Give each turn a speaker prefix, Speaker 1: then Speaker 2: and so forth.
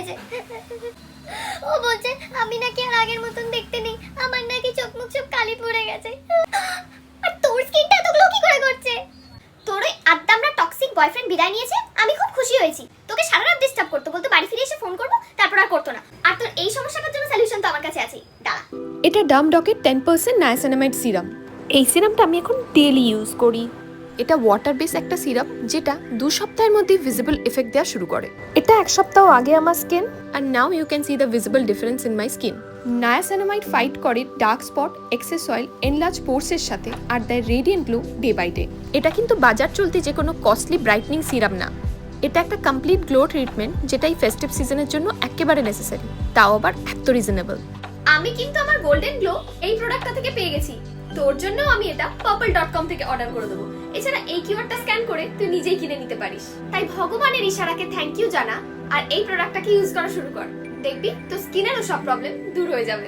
Speaker 1: গেছে। ও বলছে আমি নাকি আর আগের মতন দেখতে নেই, আমার নাকি চোখ মুখ সব কালি পড়ে গেছে। আর তোর স্কিনটা এত গ্লো কি করে করছে? তোর ওই আদ্দামরা টক্সিক বয়ফ্রেন্ড বিদায় নিয়েছে, আমি খুব খুশি হয়েছি। তোকে সারা রাত ডিস্টার্ব করতো, বলতো বাড়ি ফিরে এসে ফোন করবো, তারপর আর করতো না। আর তোর এই সমস্যাটার জন্য সলিউশন তো আমার কাছে আছে, দাঁড়া।
Speaker 2: এটা ডামডকের 10% নায়াসিনামাইড সিরাম। এই সিরামটা আমি এখন ডেইলি ইউজ করি। এটা ওয়াটার বেস একটা সিরাপ যেটা 2 সপ্তাহের মধ্যে ভিজিবল এফেক্ট দেওয়া শুরু করে। এটা 1 সপ্তাহ আগে আমার skin, and now you can see the visible difference in my skin. Niacinamide fight করে dark spot, excess oil, enlarged pores এর সাথে আর দেয় radiant glow day by day. এটা কিন্তু বাজার চলতি যে কোনো কস্টলি ব্রাইটনিং সিরাম না, এটা একটা কমপ্লিট গ্লো ট্রিটমেন্ট যেটা এই ফেস্টিভ সিজনের জন্য একেবারে নেসেসারি, তাও আবার এত রিজনেবল।
Speaker 1: আমি কিন্তু আমার গোল্ডেন গ্লো এই প্রোডাক্টটা থেকে পেয়ে গেছি, তোর জন্য আমি এটা purple.com থেকে অর্ডার করে দেবো। এছাড়া এই কিউআরটা স্ক্যান করে তুই নিজেই কিনে নিতে পারিস। তাই ভগবানের ইশারাকে থ্যাংক ইউ জানা আর এই প্রোডাক্টটাকে ইউজ করা শুরু কর, দেখবি তোর স্কিনেরও সব প্রবলেম দূর হয়ে যাবে।